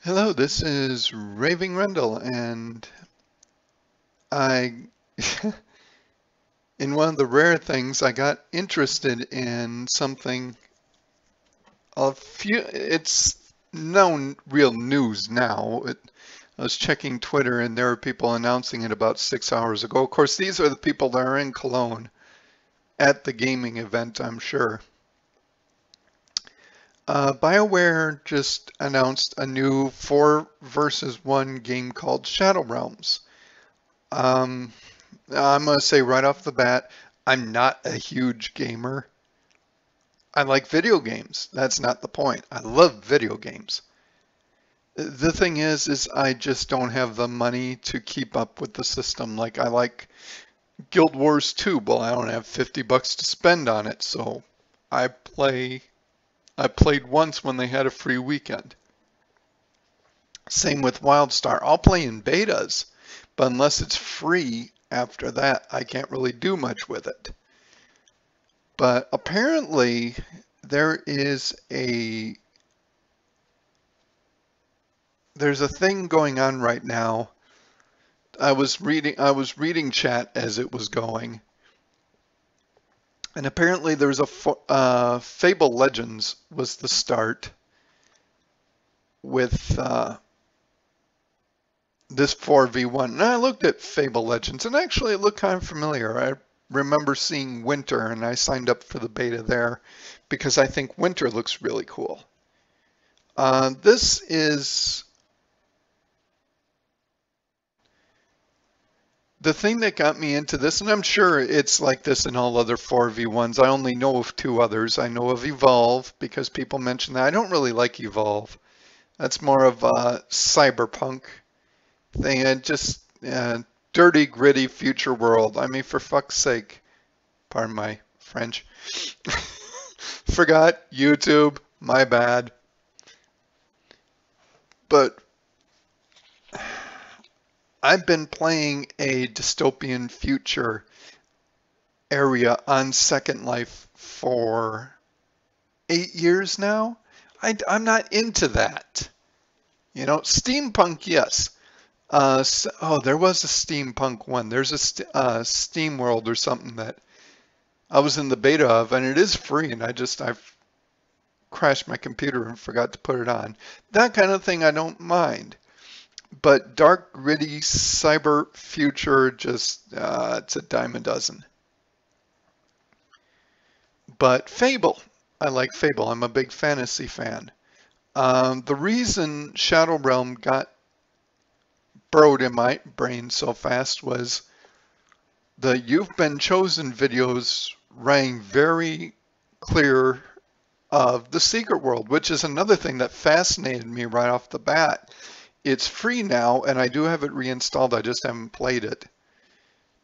Hello, this is Raving Rendell, and I, in one of the rare things, I got interested in something it's no real news now. I was checking Twitter and there were people announcing it about 6 hours ago. Of course, these are the people that are in Cologne at the gaming event, I'm sure. Bioware just announced a new 4 versus 1 game called Shadow Realms. Um, I'm going to say right off the bat, I'm not a huge gamer. I like video games. That's not the point. I love video games. The thing is I just don't have the money to keep up with the system. Like I like Guild Wars 2, but I don't have 50 bucks to spend on it, so I play. I played once when they had a free weekend. Same with WildStar. I'll play in betas, but unless it's free after that, I can't really do much with it. But apparently there's a thing going on right now. I was reading chat as it was going, and apparently there's a Fable Legends was the start with this 4v1. And I looked at Fable Legends, and actually it looked kind of familiar. I remember seeing Winter, and I signed up for the beta there because I think Winter looks really cool. This is the thing that got me into this, and I'm sure it's like this in all other 4v1s. I only know of 2 others. I know of Evolve because people mention that. I don't really like Evolve. That's more of a cyberpunk thing, and just dirty, gritty future world. I mean, for fuck's sake, pardon my French. Forgot YouTube, my bad. But I've been playing a dystopian future area on Second Life for 8 years now. I'm not into that. You know, steampunk, yes. There was a steampunk one. There's a Steam World or something that I was in the beta of, and it is free, and I've crashed my computer and forgot to put it on. That kind of thing I don't mind. But dark, gritty, cyber future, just it's a dime a dozen. But Fable, I like Fable. I'm a big fantasy fan. The reason Shadow Realm got burrowed in my brain so fast was the You've Been Chosen videos rang very clear of the Secret World, which is another thing that fascinated me right off the bat. It's free now, and I do have it reinstalled. I just haven't played it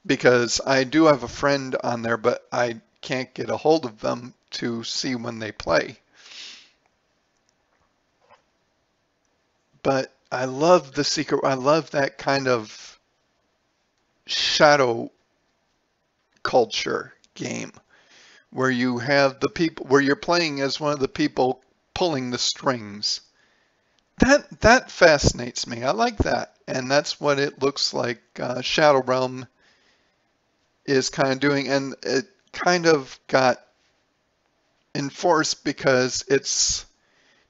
because I do have a friend on there, but I can't get a hold of them to see when they play. But I love the Secret. I love that kind of shadow culture game where you have the people, where you're playing as one of the people pulling the strings. That fascinates me. I like that, and that's what it looks like Shadow Realm is kind of doing, and it kind of got enforced because it's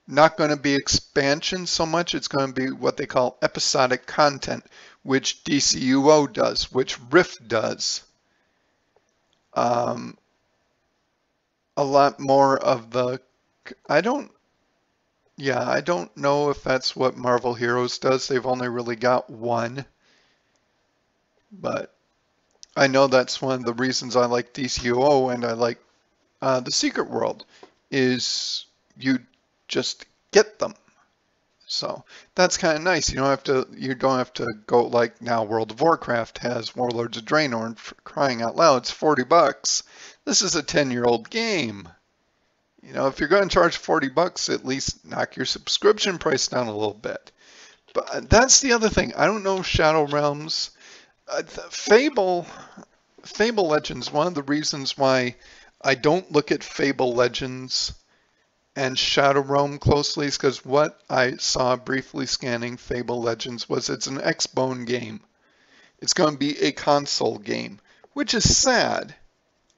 not going to be expansion so much. It's going to be what they call episodic content, which DCUO does, which Rift does. A lot more of the, I don't know if that's what Marvel Heroes does. They've only really got one, but I know that's one of the reasons I like DCUO and I like the Secret World is you just get them. So that's kind of nice. You don't have to go like now World of Warcraft has Warlords of Draenor, and for crying out loud, it's 40 bucks. This is a 10-year-old game. You know, if you're going to charge 40 bucks, at least knock your subscription price down a little bit. But that's the other thing. I don't know Shadow Realms. Fable Legends, one of the reasons why I don't look at Fable Legends and Shadow Realm closely, because what I saw briefly scanning Fable Legends was it's an Xbone game. It's going to be a console game, which is sad.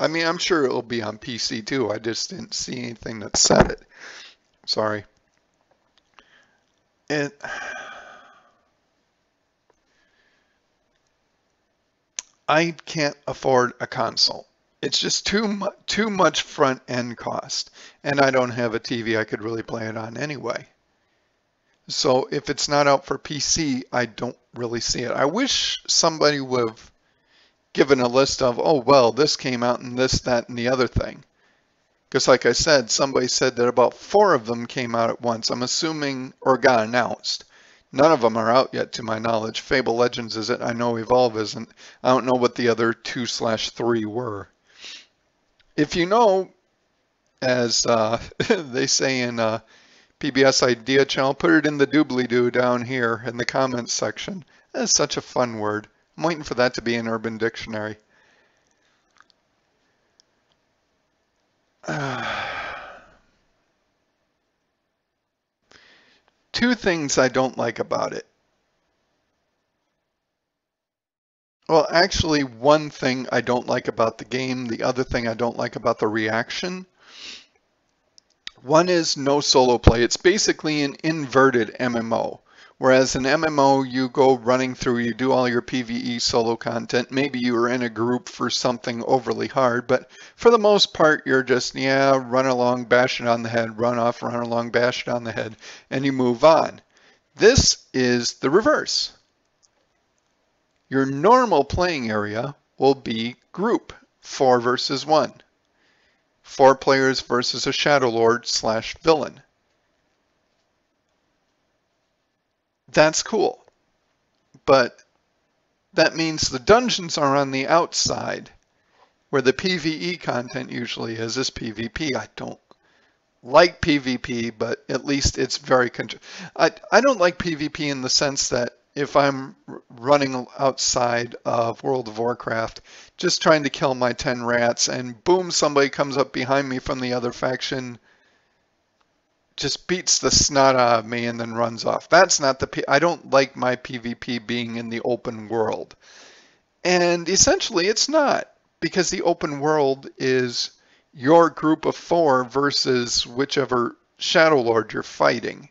I mean, I'm sure it'll be on PC too. I just didn't see anything that said it. Sorry. It, I can't afford a console. It's just too much front end cost, and I don't have a TV I could really play it on anyway. So if it's not out for PC, I don't really see it. I wish somebody would have given a list of, oh, well, this came out and this, that, and the other thing. Because like I said, somebody said that about 4 of them came out at once. I'm assuming, or got announced. None of them are out yet to my knowledge. Fable Legends isn't. I know Evolve isn't. I don't know what the other 2/3 were. If you know, as they say in PBS Idea Channel, put it in the doobly-doo down here in the comments section. That's such a fun word. I'm waiting for that to be in Urban Dictionary. Two things I don't like about it. Well, actually, one thing I don't like about the game, the other thing I don't like about the reaction. One is no solo play. It's basically an inverted MMO. Whereas in MMO, you go running through, you do all your PvE solo content. Maybe you are in a group for something overly hard, but for the most part, you're just, yeah, run along, bash it on the head, run off, run along, bash it on the head, and you move on. This is the reverse. Your normal playing area will be group, 4 versus 1. 4 players versus a Shadow Lord / villain. That's cool. But that means the dungeons are on the outside, where the PvE content usually is PvP. I don't like PvP, but at least it's very... I don't like PvP in the sense that if I'm running outside of World of Warcraft, just trying to kill my 10 rats, and boom, somebody comes up behind me from the other faction, just beats the snot out of me and then runs off. That's not I don't like my PvP being in the open world. And essentially it's not, because the open world is your group of 4 versus whichever Shadow Lord you're fighting.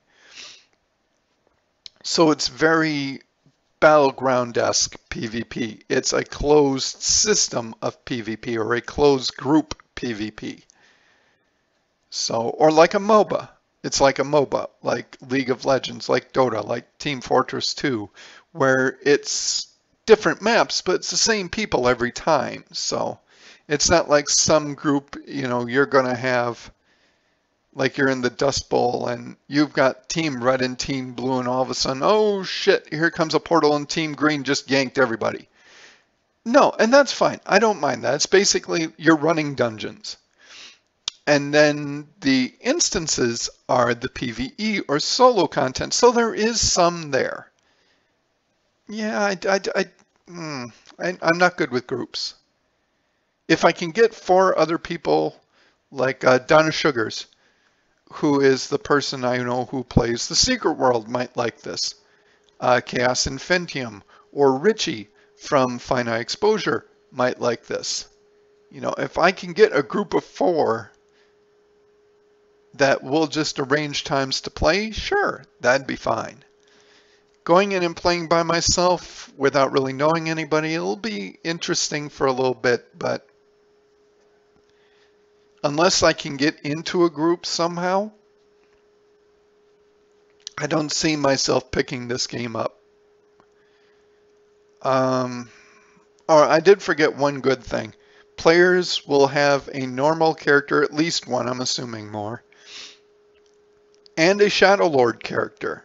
So it's very battleground-esque PvP. It's a closed system of PvP, or a closed group PvP. So, or like a MOBA. It's like a MOBA, like League of Legends, like Dota, like Team Fortress 2, where it's different maps, but it's the same people every time. So it's not like some group, you know, you're going to have, like you're in the Dust Bowl and you've got Team Red and Team Blue, and all of a sudden, oh shit, here comes a portal and Team Green just yanked everybody. No, and that's fine. I don't mind that. It's basically you're running dungeons. And then the instances are the PvE or solo content. So there is some there. Yeah, I'm not good with groups. If I can get 4 other people, like Donna Sugars, who is the person I know who plays the Secret World, might like this. Chaos Infinitum or Richie from Finite Exposure might like this. You know, if I can get a group of 4 that will just arrange times to play, sure, that'd be fine. Going in and playing by myself without really knowing anybody, it'll be interesting for a little bit, but unless I can get into a group somehow, I don't see myself picking this game up. I did forget one good thing. Players will have a normal character, at least one, I'm assuming more, and a Shadow Lord character.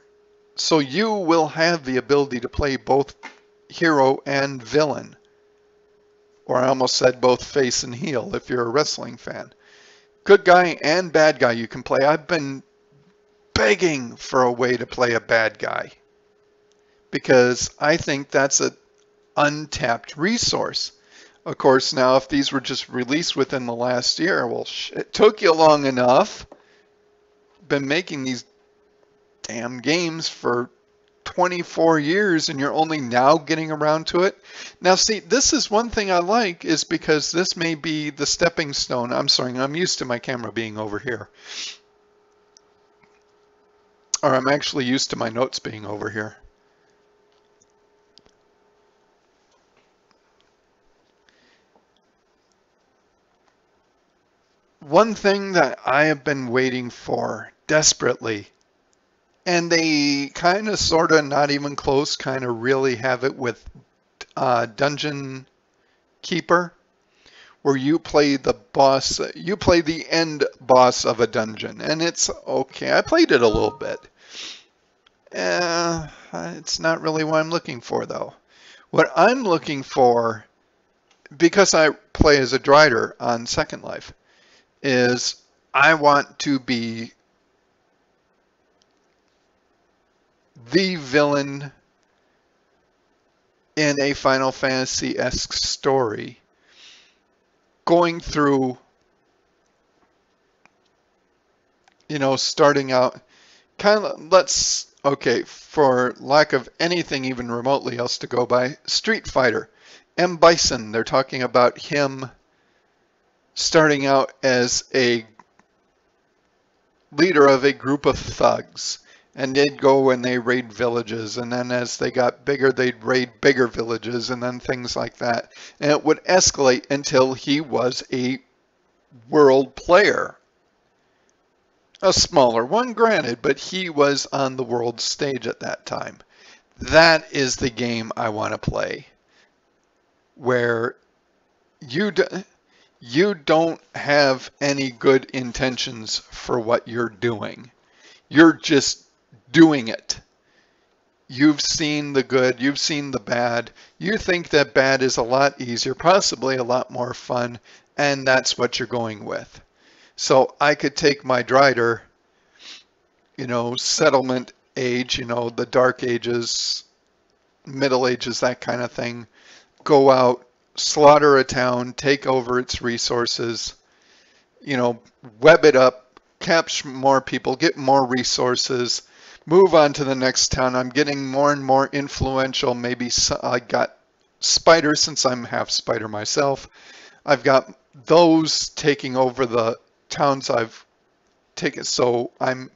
So you will have the ability to play both hero and villain. Or I almost said both face and heel if you're a wrestling fan. Good guy and bad guy you can play. I've been begging for a way to play a bad guy, because I think that's an untapped resource. Of course, now if these were just released within the last year, well, it took you long enough. been making these damn games for 24 years and you're only now getting around to it. Now see, this is one thing I like, is because this may be the stepping stone. I'm sorry, I'm used to my camera being over here. Or I'm actually used to my notes being over here. One thing that I have been waiting for desperately, and they kind of, sort of, not even close, kind of really have it with Dungeon Keeper, where you play the boss, you play the end boss of a dungeon, and it's okay. I played it a little bit. It's not really what I'm looking for, though. What I'm looking for, because I play as a Drider on Second Life, is I want to be the villain in a Final Fantasy-esque story, going through, you know, starting out, kind of, okay, for lack of anything even remotely else to go by, Street Fighter. M. Bison, they're talking about him starting out as a leader of a group of thugs, and they'd go and they raid villages, and then as they got bigger, they'd raid bigger villages, and then things like that. And it would escalate until he was a world player. A smaller one, granted, but he was on the world stage at that time. That is the game I want to play, where you don't have any good intentions for what you're doing. You're just doing it. You've seen the good, you've seen the bad. You think that bad is a lot easier, possibly a lot more fun, and that's what you're going with. So I could take my Drider, you know, settlement age, you know, the Dark Ages, Middle Ages, that kind of thing, go out, slaughter a town, take over its resources, you know, web it up, capture more people, get more resources, move on to the next town. I'm getting more and more influential. Maybe I got spiders, since I'm half spider myself. I've got those taking over the towns I've taken. So I'm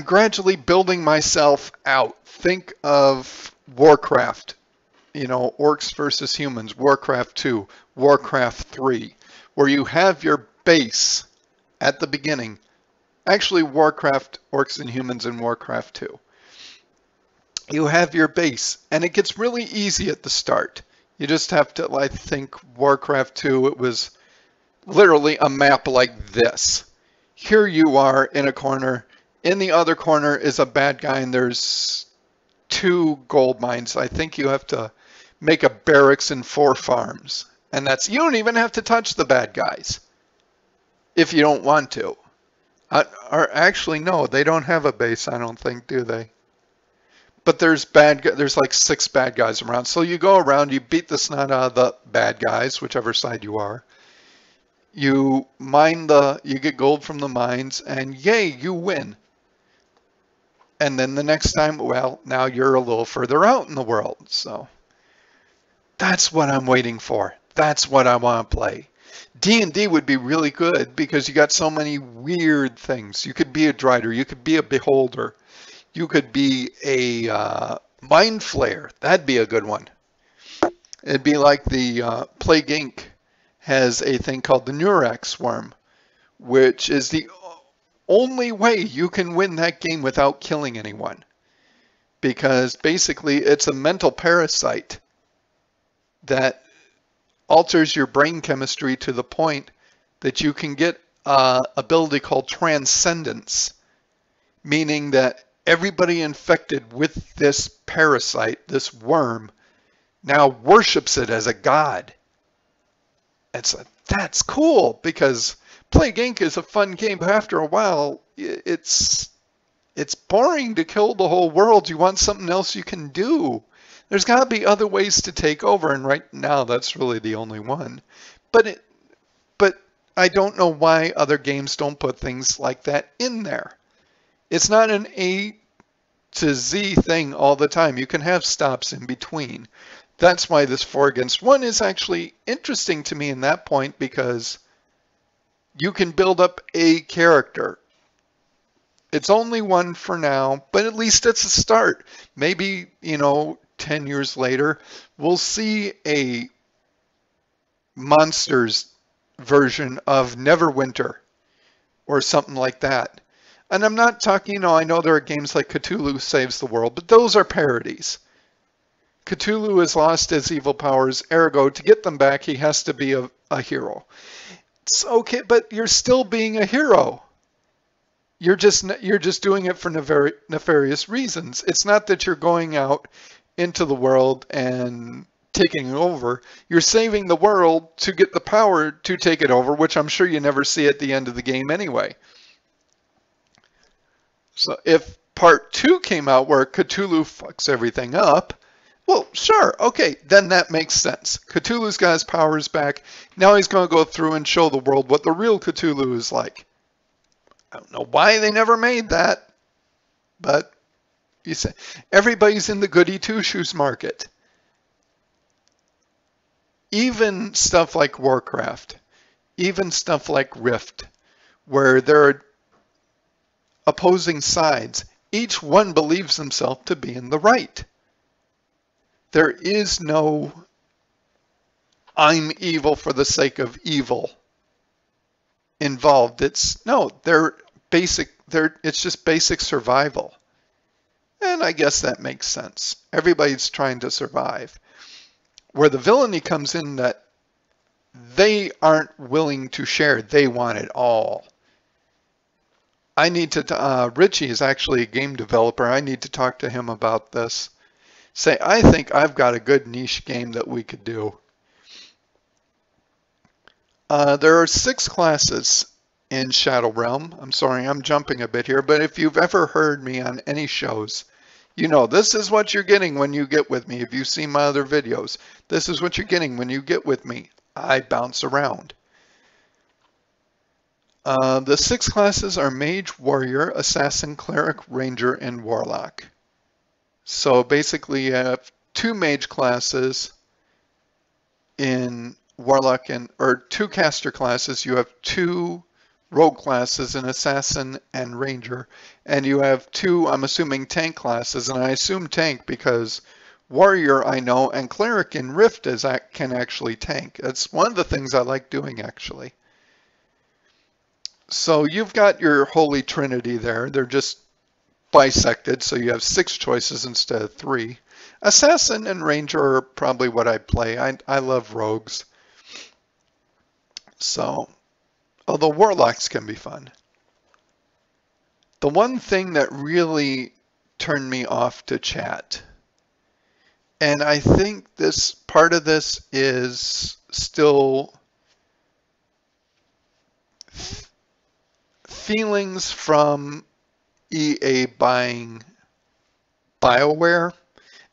gradually building myself out. Think of Warcraft. You know, orcs versus humans, Warcraft 2, Warcraft 3, where you have your base at the beginning. Actually, Warcraft, orcs and humans in Warcraft 2. You have your base, and it gets really easy at the start. You just have to, I think, Warcraft 2, it was literally a map like this. Here you are in a corner. In the other corner is a bad guy, and there's 2 gold mines. I think you have to make a barracks and 4 farms. And that's, you don't even have to touch the bad guys if you don't want to. Or actually, no, they don't have a base, I don't think, do they? But there's like 6 bad guys around. So you go around, you beat the snot out of the bad guys, whichever side you are. You mine you get gold from the mines, and yay, you win. And then the next time, well, now you're a little further out in the world. So that's what I'm waiting for. That's what I want to play. D&D would be really good because you got so many weird things. You could be a Drider. You could be a Beholder. You could be a Mind Flayer. That'd be a good one. It'd be like the Plague Inc. has a thing called the Nurak Swarm, which is the only way you can win that game without killing anyone. Because basically it's a mental parasite that alters your brain chemistry to the point that you can get an ability called transcendence, meaning that everybody infected with this parasite, this worm, now worships it as a god. That's cool, because Plague Inc. is a fun game, but after a while, it's boring to kill the whole world. You want something else you can do. There's got to be other ways to take over, and right now that's really the only one. But I don't know why other games don't put things like that in there. It's not an A to Z thing all the time. You can have stops in between. That's why this 4 against 1 is actually interesting to me in that point, because you can build up a character. It's only 1 for now, but at least it's a start. Maybe, 10 years later, we'll see a monsters version of Neverwinter or something like that. And I'm not talking, I know there are games like Cthulhu Saves the World, but those are parodies. Cthulhu has lost his evil powers, ergo, to get them back, he has to be a hero. It's okay, but you're still being a hero. You're just doing it for nefarious reasons. It's not that you're going out into the world and taking over. You're saving the world to get the power to take it over, which I'm sure you never see at the end of the game anyway. So if part 2 came out where Cthulhu fucks everything up, well, sure, okay, then that makes sense. Cthulhu's got his powers back. Now he's going to go through and show the world what the real Cthulhu is like. I don't know why they never made that, but you say everybody's in the goody two-shoes market. Even stuff like Warcraft, even stuff like Rift, where there are opposing sides, each one believes himself to be in the right. There is no I'm evil for the sake of evil involved. It's just basic survival. And I guess that makes sense. Everybody's trying to survive. Where the villainy comes in, that they aren't willing to share. They want it all. I need to, Richie is actually a game developer. I need to talk to him about this. Say, I think I've got a good niche game that we could do. There are 6 classes in Shadow Realm. I'm sorry, I'm jumping a bit here, but if you've ever heard me on any shows, you know this is what you're getting when you get with me. If you've seen my other videos, this is what you're getting when you get with me. I bounce around. The 6 classes are Mage, Warrior, Assassin, Cleric, Ranger, and Warlock. So basically you have 2 Mage classes in Warlock, or 2 caster classes. You have 2 rogue classes, an Assassin and Ranger, and you have 2, I'm assuming, tank classes, and I assume tank because Warrior I know, and Cleric in Rift can actually tank. That's one of the things I like doing, actually. So you've got your Holy Trinity there. They're just bisected, so you have 6 choices instead of 3. Assassin and Ranger are probably what I play. I love rogues. So, although Warlocks can be fun. The one thing that really turned me off to chat, and I think this part of this is still feelings from EA buying Bioware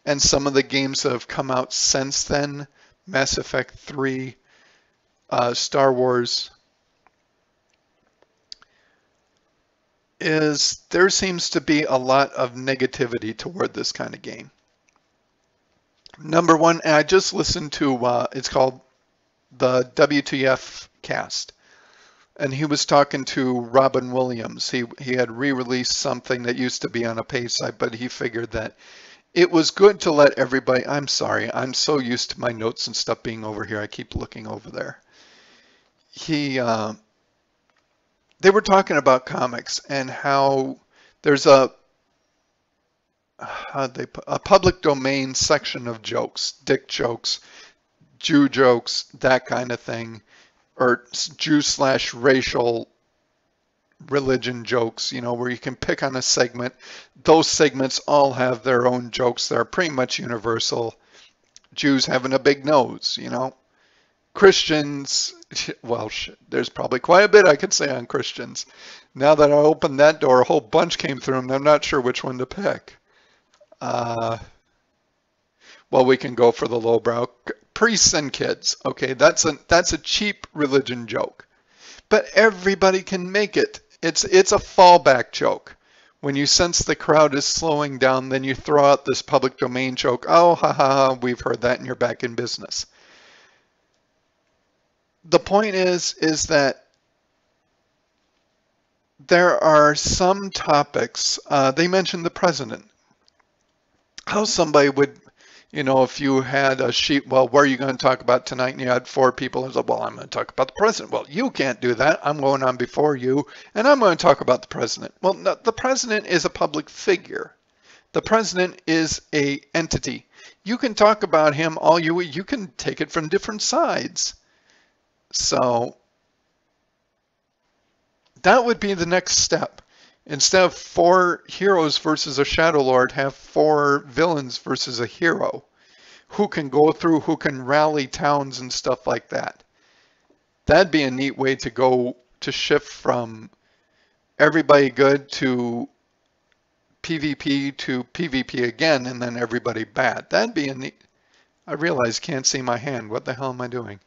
and some of the games that have come out since then, Mass Effect 3, Star Wars, is there seems to be a lot of negativity toward this kind of game. Number one, I just listened to, it's called the WTF cast. And he was talking to Robin Williams. He had re-released something that used to be on a pay site, but he figured that it was good to let everybody, I'm sorry, I'm so used to my notes and stuff being over here, I keep looking over there. They were talking about comics and how there's a public domain section of jokes, dick jokes, Jew jokes, that kind of thing, or Jew/racial religion jokes, you know, where you can pick on a segment. Those segments all have their own jokes that are pretty much universal. Jews having a big nose, you know. Christians, well, there's probably quite a bit I could say on Christians. Now that I opened that door, a whole bunch came through and I'm not sure which one to pick. Well, we can go for the lowbrow. Priests and kids. Okay, that's a cheap religion joke. But everybody can make it. It's a fallback joke. When you sense the crowd is slowing down, then you throw out this public domain joke. Oh, ha ha, ha, we've heard that and you're back in business. The point is that there are some topics, they mentioned the president. How somebody would, if you had a sheet, well, what are you going to talk about tonight? And you had 4 people, and like, well, I'm going to talk about the president. Well, you can't do that. I'm going on before you, and I'm going to talk about the president. Well, no, the president is a public figure. The president is a entity. You can talk about him all you can take it from different sides. So that would be the next step. Instead of 4 heroes versus a Shadow Lord, have 4 villains versus a hero who can go through, who can rally towns and stuff like that. That'd be a neat way to go to shift from everybody good to PvP to PvP again, and then everybody bad. That'd be a neat. I realize can't see my hand. What the hell am I doing?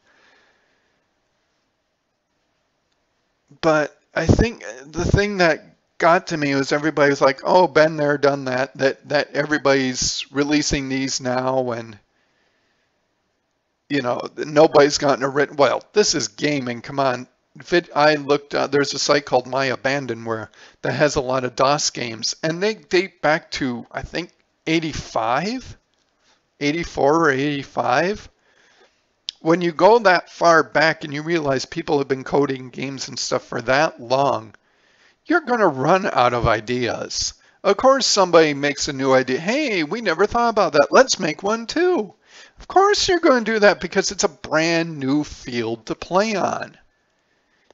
But I think the thing that got to me was everybody was like, oh, been there, done that, that everybody's releasing these now, and nobody's gotten a written, well, this is gaming, come on. I looked, there's a site called My Abandonware that has a lot of DOS games, and they date back to, I think, 85, 84 or 85. When you go that far back and you realize people have been coding games and stuff for that long, you're going to run out of ideas. Of course, somebody makes a new idea. Hey, we never thought about that. Let's make one too. Of course, you're going to do that because it's a brand new field to play on.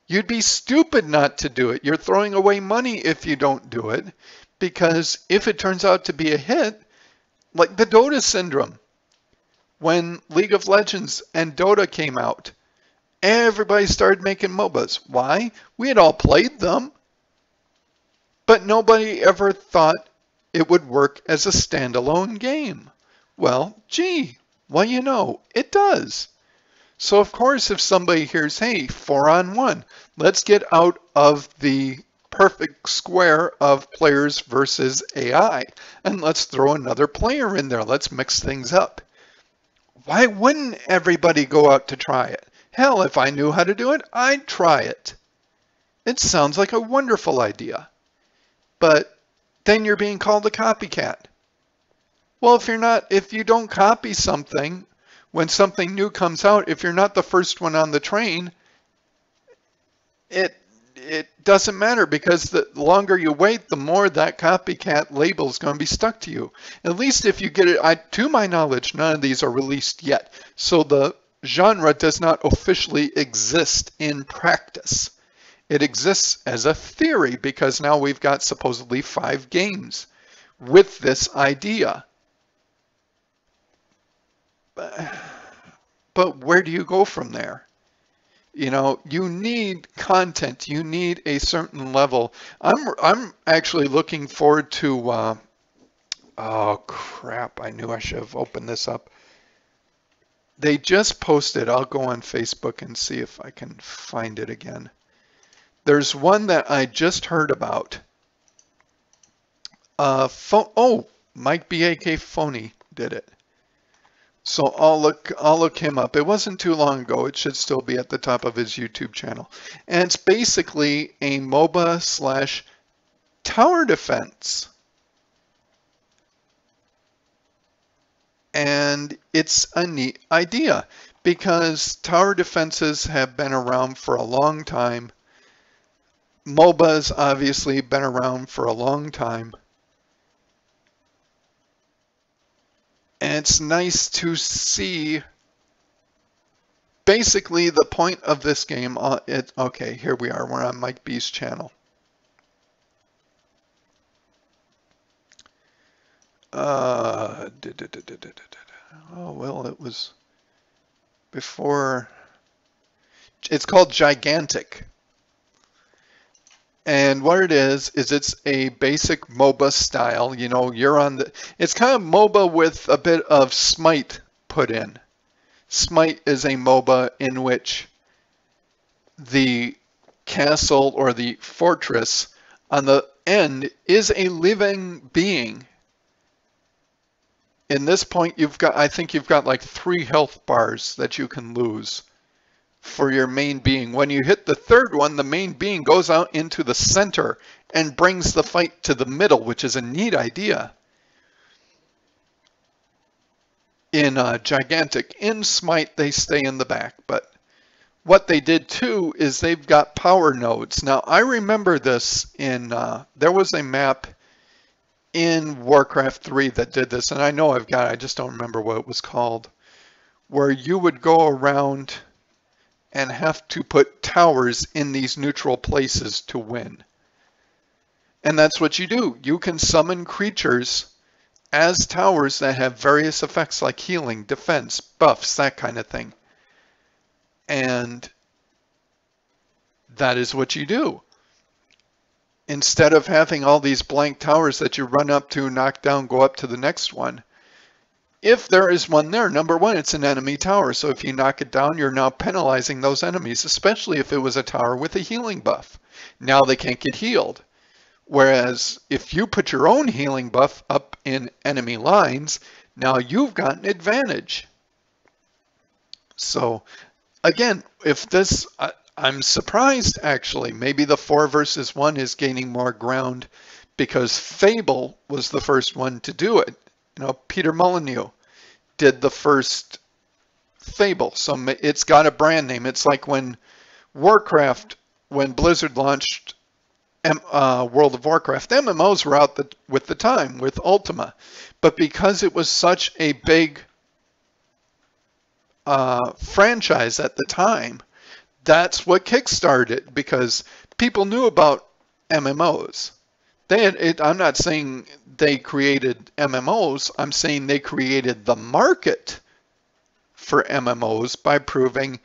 You'd be stupid not to do it. You're throwing away money if you don't do it, because if it turns out to be a hit, like the Dota syndrome, when League of Legends and Dota came out, everybody started making MOBAs. Why? We had all played them, but nobody ever thought it would work as a standalone game. Well, gee, it does. So of course, if somebody hears, hey, 4-on-1, let's get out of the perfect square of players versus AI, and let's throw another player in there. Let's mix things up. Why wouldn't everybody go out to try it? Hell, if I knew how to do it, I'd try it. It sounds like a wonderful idea. But then you're being called a copycat. Well, if you don't copy something, when something new comes out, if you're not the first one on the train, it doesn't matter, because the longer you wait, the more that copycat label is going to be stuck to you. At least if you get it, to my knowledge, none of these are released yet. So the genre does not officially exist in practice. It exists as a theory because now we've got supposedly 5 games with this idea. But where do you go from there? You need content. You need a certain level. I'm actually looking forward to, oh crap, I knew I should have opened this up. They just posted, I'll go on Facebook and see if I can find it again. There's one that I just heard about. Mike BAK Phony did it. So I'll look him up. It wasn't too long ago. It should still be at the top of his YouTube channel. And it's basically a MOBA / tower defense. And it's a neat idea because tower defenses have been around for a long time. MOBAs obviously been around for a long time. And it's nice to see basically the point of this game. Okay, here we are. We're on Mike B's channel. Oh, well, it was before. It's called Gigantic. And what it is it's a basic MOBA style. You're on it's kind of MOBA with a bit of Smite put in. Smite is a MOBA in which the castle or the fortress on the end is a living being. In this point, I think you've got like 3 health bars that you can lose for your main being. When you hit the 3rd one, the main being goes out into the center and brings the fight to the middle, which is a neat idea. In Gigantic, in Smite, they stay in the back, but what they did too is they've got power nodes. Now, I remember this in, there was a map in Warcraft 3 that did this, and I know I just don't remember what it was called, where you would go around and have to put towers in these neutral places to win. And that's what you do. You can summon creatures as towers that have various effects like healing, defense, buffs, that kind of thing. And that is what you do. Instead of having all these blank towers that you run up to, knock down, go up to the next one, if there is one there, number one, it's an enemy tower. So if you knock it down, you're now penalizing those enemies, especially if it was a tower with a healing buff. Now they can't get healed. Whereas if you put your own healing buff up in enemy lines, now you've got an advantage. So again, if this, I'm surprised actually, maybe the 4 versus 1 is gaining more ground because Fable was the first one to do it. You know, Peter Molyneux did the first Fable, so it's got a brand name. It's like when Warcraft, when Blizzard launched World of Warcraft, MMOs were out with the time, with Ultima. But because it was such a big franchise at the time, that's what kickstarted, because people knew about MMOs. I'm not saying they created MMOs, I'm saying they created the market for MMOs by proving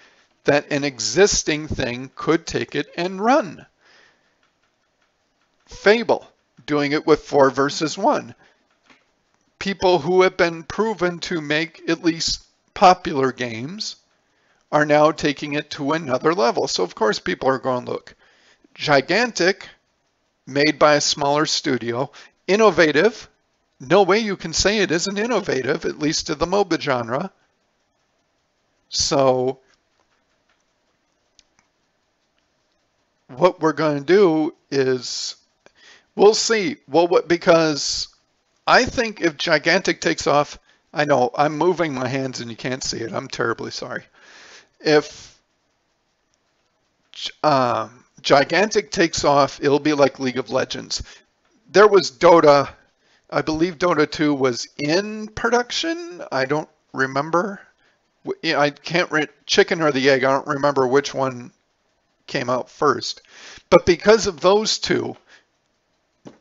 that an existing thing could take it and run. Fable, doing it with 4 versus 1. People who have been proven to make at least popular games are now taking it to another level. So of course people are going, look, Gigantic, made by a smaller studio, innovative. No way you can say it isn't innovative, at least to the MOBA genre. So what we're going to do is, we'll see. Well, because I think if Gigantic takes off, I know I'm moving my hands and you can't see it. I'm terribly sorry. If Gigantic takes off, it'll be like League of Legends. There was Dota, I believe Dota 2 was in production. I don't remember. I can't, chicken or the egg, I don't remember which one came out first. But because of those two,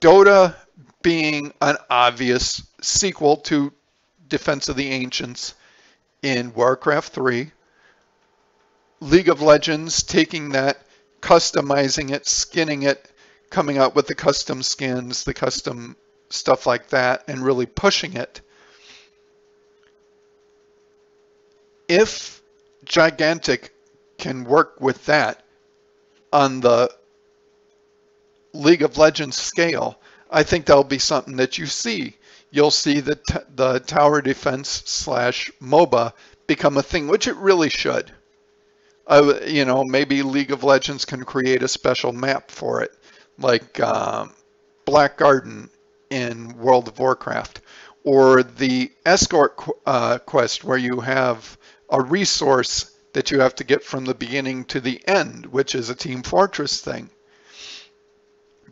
Dota being an obvious sequel to Defense of the Ancients in Warcraft 3, League of Legends taking that, customizing it, skinning it, coming out with the custom skins, the custom stuff like that, and really pushing it. If Gigantic can work with that on the League of Legends scale, I think that'll be something that you see. You'll see the tower defense / MOBA become a thing, which it really should. You know, maybe League of Legends can create a special map for it, like Black Garden in World of Warcraft, or the escort quest where you have a resource that you have to get from the beginning to the end, which is a Team Fortress thing.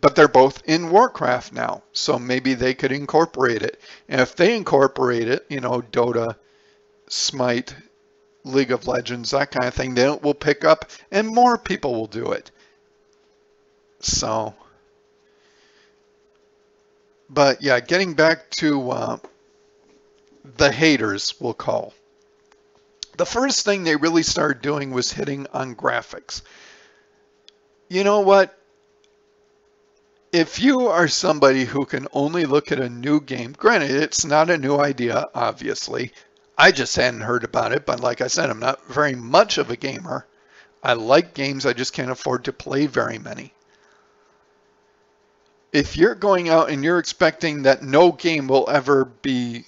But they're both in Warcraft now, so maybe they could incorporate it. And if they incorporate it, you know, Dota, Smite, League of Legends, that kind of thing, then it will pick up and more people will do it. So, but yeah, getting back to the haters, we'll call. The first thing they really started doing was hitting on graphics. You know what? If you are somebody who can only look at a new game, granted, it's not a new idea, obviously. I just hadn't heard about it, but like I said, I'm not very much of a gamer. I like games, I just can't afford to play very many. if you're going out and you're expecting that no game will ever be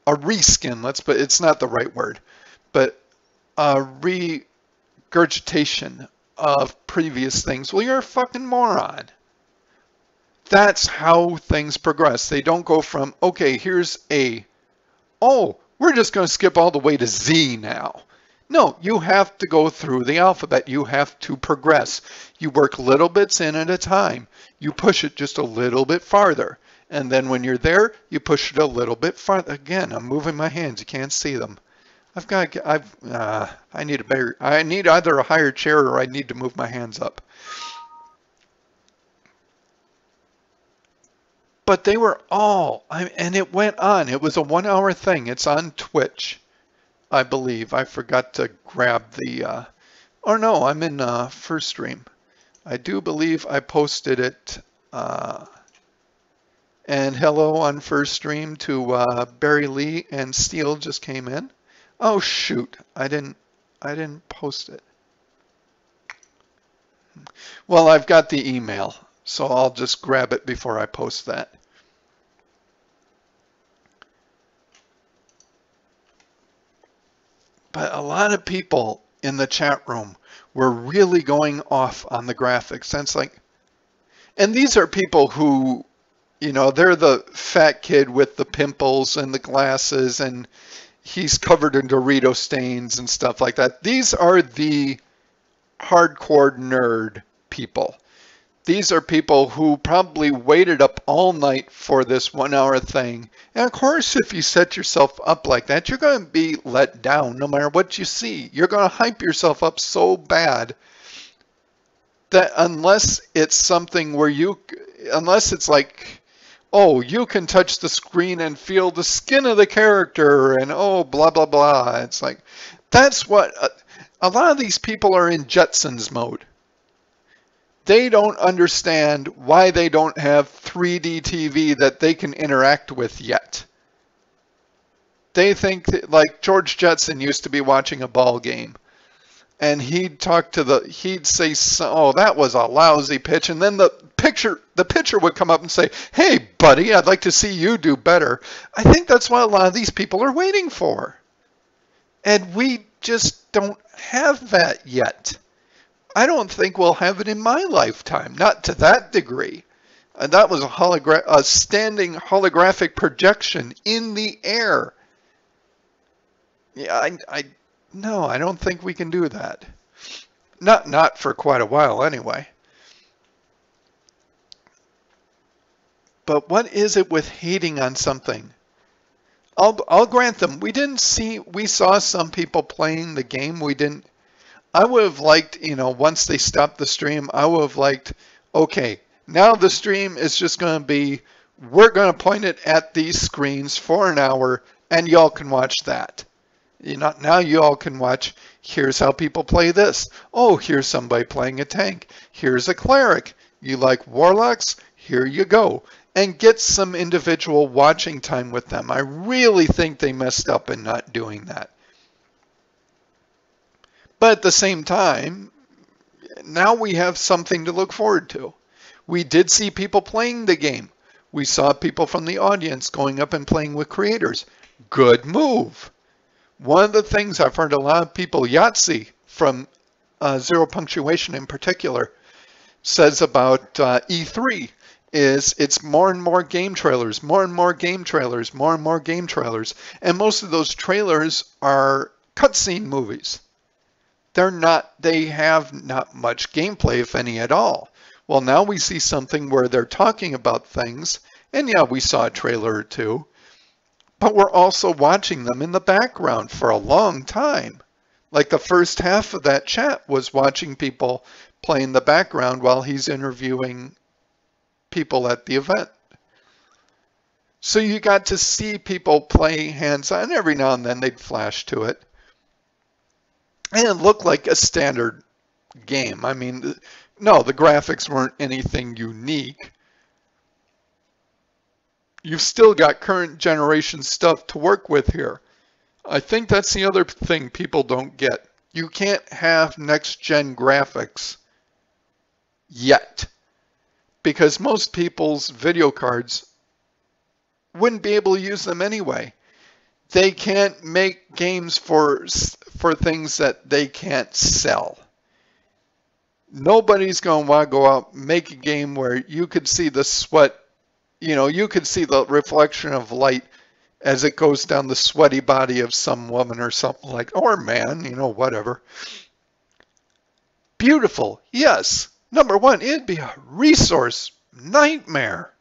a reskin, it's not the right word, but a regurgitation of previous things, well, you're a fucking moron. That's how things progress. They don't go from, okay, here's A. Oh, we're just going to skip all the way to Z now. No, you have to go through the alphabet. You have to progress. You work little bits in at a time. You push it just a little bit farther. And then when you're there, you push it a little bit farther. Again, I'm moving my hands. You can't see them. I need either a higher chair or I need to move my hands up. But they were all, and it went on. It was a 1 hour thing. It's on Twitch, I believe. I forgot to grab the, oh no, I'm in first stream. I do believe I posted it. And hello on first stream to Barry Lee, and Steele just came in. Oh shoot, I didn't post it. Well, I've got the email, so I'll just grab it before I post that. But a lot of people in the chat room were really going off on the graphics. And it's like, and these are people who, you know, they're the fat kid with the pimples and the glasses, and he's covered in Dorito stains and stuff like that. These are the hardcore nerd people. These are people who probably waited up all night for this 1 hour thing. And of course, if you set yourself up like that, you're going to be let down no matter what you see. You're going to hype yourself up so bad that unless it's something where unless it's like, oh, you can touch the screen and feel the skin of the character and oh, blah, blah, blah. It's like, that's what a lot of these people are in Jetsons mode. They don't understand why they don't have 3D TV that they can interact with yet. They think that, like George Jetson used to be watching a ball game, and he'd say, oh, that was a lousy pitch, and then the pitcher would come up and say, hey, buddy, I'd like to see you do better. I think that's what a lot of these people are waiting for. And we just don't have that yet. I don't think we'll have it in my lifetime, not to that degree. And that was a standing holographic projection in the air. Yeah, no, I don't think we can do that. Not for quite a while anyway. But what is it with hating on something? I'll grant them. We saw some people playing the game. I would have liked, once they stopped the stream, I would have liked, okay, now the stream is just going to be, we're going to point it at these screens for an hour, and y'all can watch that. Now y'all can watch, here's how people play this. Oh, here's somebody playing a tank. Here's a cleric. You like warlocks? Here you go. And get some individual watching time with them. I really think they messed up in not doing that. But at the same time, now we have something to look forward to. We did see people playing the game. We saw people from the audience going up and playing with creators. Good move. One of the things I've heard a lot of people, Yahtzee from Zero Punctuation in particular, says about E3 is it's more and more game trailers, more and more game trailers, more and more game trailers. And most of those trailers are cutscene movies. They have not much gameplay, if any at all. Well, now we see something where they're talking about things, and yeah, we saw a trailer or two, but we're also watching them in the background for a long time. Like the first half of that chat was watching people play in the background while he's interviewing people at the event. So you got to see people play hands-on. Every now and then they'd flash to it. And it looked like a standard game. I mean, no, the graphics weren't anything unique. You've still got current generation stuff to work with here. I think that's the other thing people don't get. You can't have next-gen graphics yet, because most people's video cards wouldn't be able to use them anyway. They can't make games for things that they can't sell. Nobody's going to want to go out and make a game where you could see the sweat, you could see the reflection of light as it goes down the sweaty body of some woman or something like, or man, whatever. Beautiful, yes. Number one, it'd be a resource nightmare.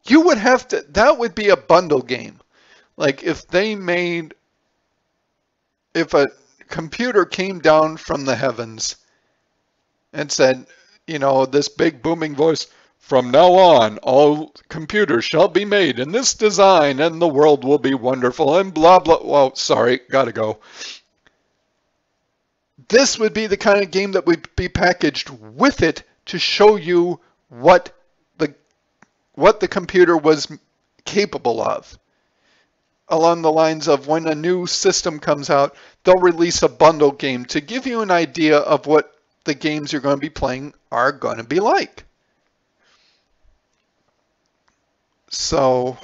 You would have to, that would be a bundle game. Like if a computer came down from the heavens and said, this big booming voice, from now on, all computers shall be made in this design and the world will be wonderful and blah, blah. Well, sorry, gotta go. This would be the kind of game that would be packaged with it to show you what the computer was capable of. Along the lines of when a new system comes out, they'll release a bundle game to give you an idea of what the games you're going to be playing are going to be like. So,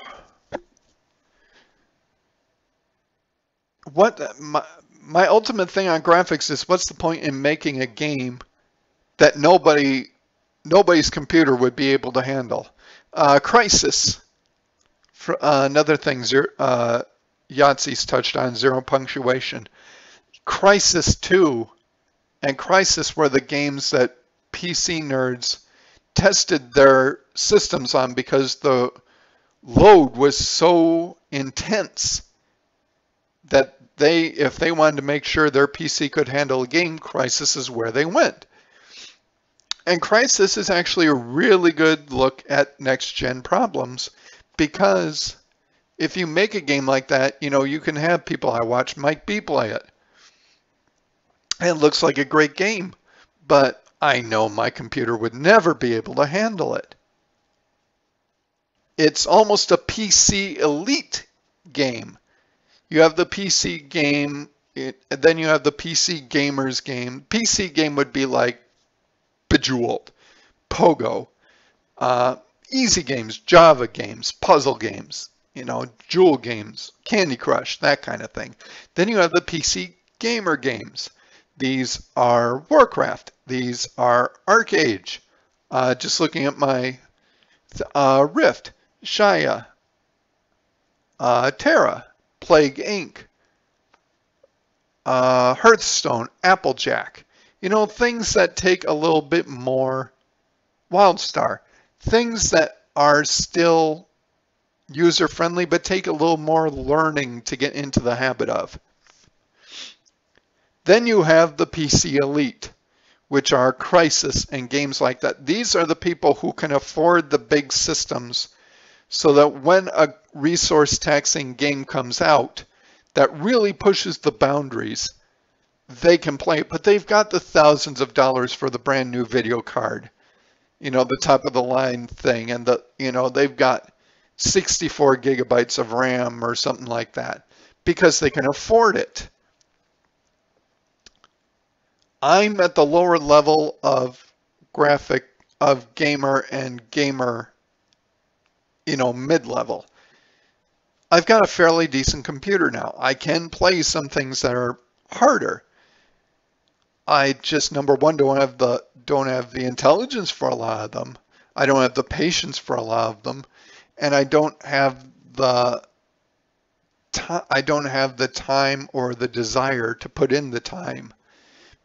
my ultimate thing on graphics is, what's the point in making a game that nobody's computer would be able to handle? Crisis, another thing Yahtzee's touched on, zero punctuation. Crisis 2 and Crisis were the games that PC nerds tested their systems on because the load was so intense that if they wanted to make sure their PC could handle a game, Crisis is where they went. And Crisis is actually a really good look at next-gen problems, because if you make a game like that, you can have people. I watched Mike B play it. And it looks like a great game, but I know my computer would never be able to handle it. It's almost a PC elite game. You have the PC game, then you have the PC gamers game. PC game would be like Bejeweled, Pogo, easy games, Java games, puzzle games, Jewel games, Candy Crush, that kind of thing. Then you have the PC gamer games. These are Warcraft. These are ArcAge. Just looking at my Rift, Shia, Terra, Plague Inc., Hearthstone, Applejack. Things that take a little bit more, WildStar, things that are still user-friendly but take a little more learning to get into the habit of. Then you have the PC elite, which are Crisis and games like that. These are the people who can afford the big systems, so that when a resource-taxing game comes out that really pushes the boundaries, they can play it. But they've got the thousands of dollars for the brand new video card, the top of the line thing, and they've got 64 gigabytes of RAM or something like that because they can afford it. I'm at the lower level of gamer and gamer, mid-level. I've got a fairly decent computer now. I can play some things that are harder. I just, number one, don't have the intelligence for a lot of them. I don't have the patience for a lot of them, and I don't have the time or the desire to put in the time,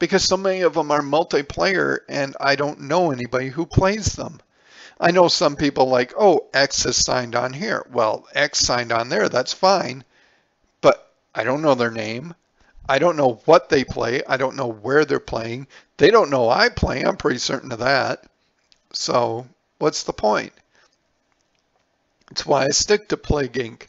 because so many of them are multiplayer and I don't know anybody who plays them. I know some people like, oh, X is signed on here. Well, X signed on there, that's fine, but I don't know their name. I don't know what they play. I don't know where they're playing. They don't know I play. I'm pretty certain of that. So what's the point? It's why I stick to Plague Inc.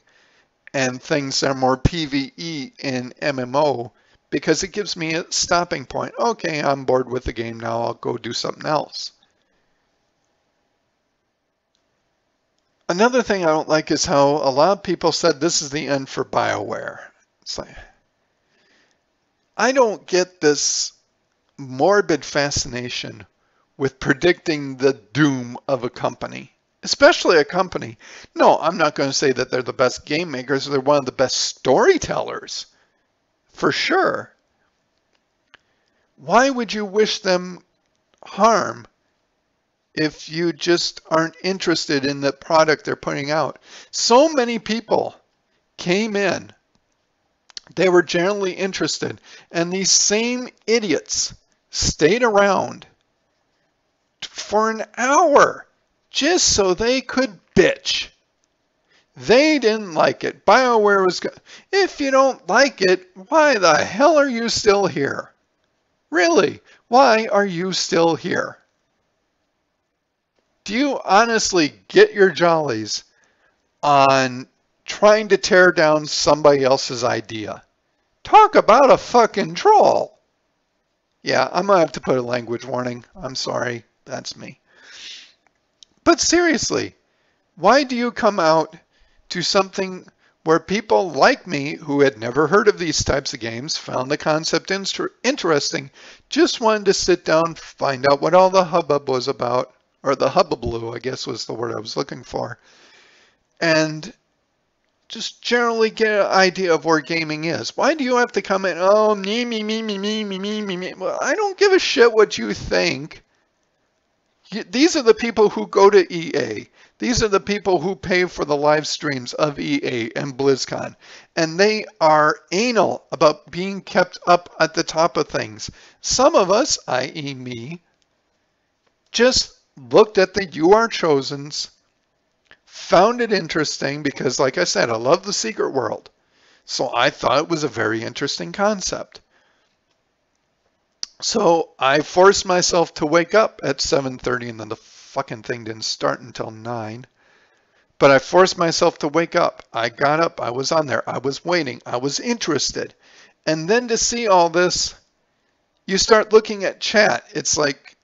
and things that are more PvE in MMO, because it gives me a stopping point. Okay, I'm bored with the game now. I'll go do something else. Another thing I don't like is how a lot of people said this is the end for Bioware. It's like, I don't get this morbid fascination with predicting the doom of a company, especially a company. No, I'm not going to say that they're the best game makers. They're one of the best storytellers, for sure. Why would you wish them harm if you just aren't interested in the product they're putting out? So many people came in. They were generally interested, and these same idiots stayed around for an hour just so they could bitch. They didn't like it. Bioware was good. If you don't like it, why the hell are you still here? Really, why are you still here? Do you honestly get your jollies on trying to tear down somebody else's idea? Talk about a fucking troll. Yeah, I'm gonna have to put a language warning. I'm sorry, that's me. But seriously, why do you come out to something where people like me who had never heard of these types of games, found the concept interesting, just wanted to sit down, find out what all the hubbub was about, or the hubbubaloo, I guess was the word I was looking for, and just generally get an idea of where gaming is? Why do you have to come in, oh, me, me, me, me, me, me, me, me, me? Well, I don't give a shit what you think. These are the people who go to EA. These are the people who pay for the live streams of EA and BlizzCon. And they are anal about being kept up at the top of things. Some of us, i.e. me, just looked at the You Are Chosens, found it interesting because, like I said, I love the secret world. So I thought it was a very interesting concept. So I forced myself to wake up at 7:30, and then the fucking thing didn't start until 9. But I forced myself to wake up. I got up, I was on there, I was waiting, I was interested. And then to see all this, you start looking at chat. It's like,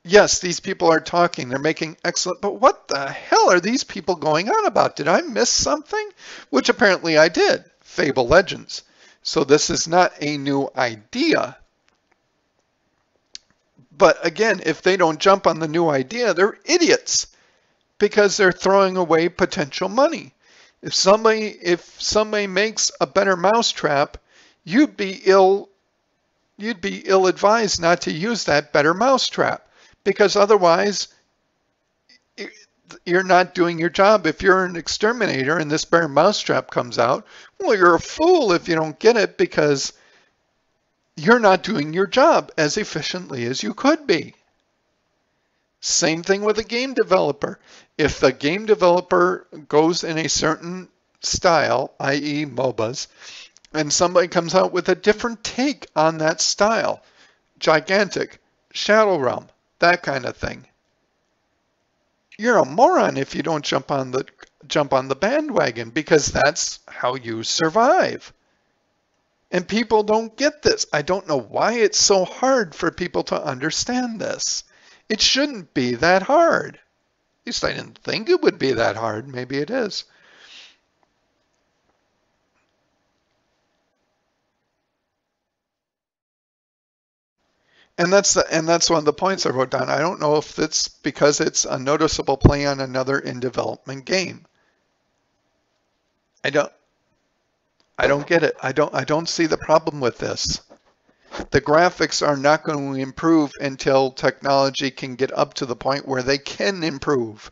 yes, these people are talking, they're making excellent, but what the hell are these people going on about? Did I miss something? Which apparently I did. Fable Legends. So this is not a new idea. But again, if they don't jump on the new idea, they're idiots because they're throwing away potential money. If somebody makes a better mousetrap, you'd be ill-advised not to use that better mousetrap because otherwise you're not doing your job. If you're an exterminator and this better mousetrap comes out, well, you're a fool if you don't get it because you're not doing your job as efficiently as you could be. Same thing with a game developer. If the game developer goes in a certain style, i.e. MOBAs, and somebody comes out with a different take on that style, gigantic, Shadow Realm, that kind of thing, you're a moron if you don't jump on the bandwagon because that's how you survive. And people don't get this. I don't know why it's so hard for people to understand this. It shouldn't be that hard. At least I didn't think it would be that hard. Maybe it is. And that's one of the points I wrote down. I don't know if it's because it's a noticeable play on another in development game. I don't get it. I don't see the problem with this. The graphics are not going to improve until technology can get up to the point where they can improve.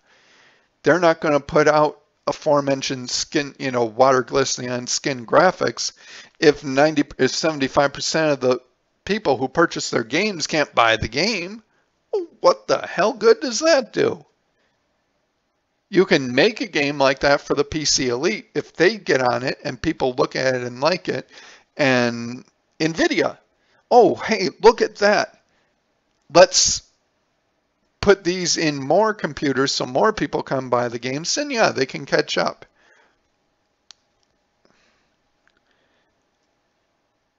They're not going to put out aforementioned skin, water glistening on skin graphics if 75% of the people who purchase their games can't buy the game. What the hell good does that do? You can make a game like that for the PC Elite if they get on it and people look at it and like it. And NVIDIA, oh, hey, look at that. Let's put these in more computers so more people come buy the games. And yeah, they can catch up.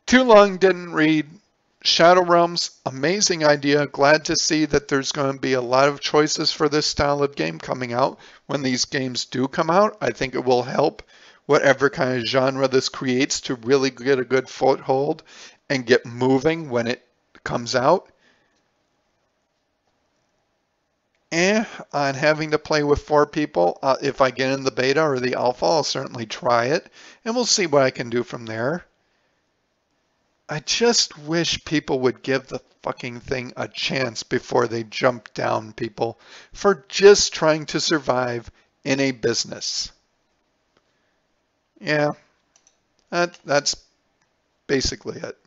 Too long didn't read. Shadow Realms, amazing idea. Glad to see that there's going to be a lot of choices for this style of game coming out. When these games do come out, I think it will help whatever kind of genre this creates to really get a good foothold and get moving when it comes out. On having to play with 4 people, if I get in the beta or the alpha, I'll certainly try it, and we'll see what I can do from there. I just wish people would give the fucking thing a chance before they jump down people for just trying to survive in a business. Yeah, that's basically it.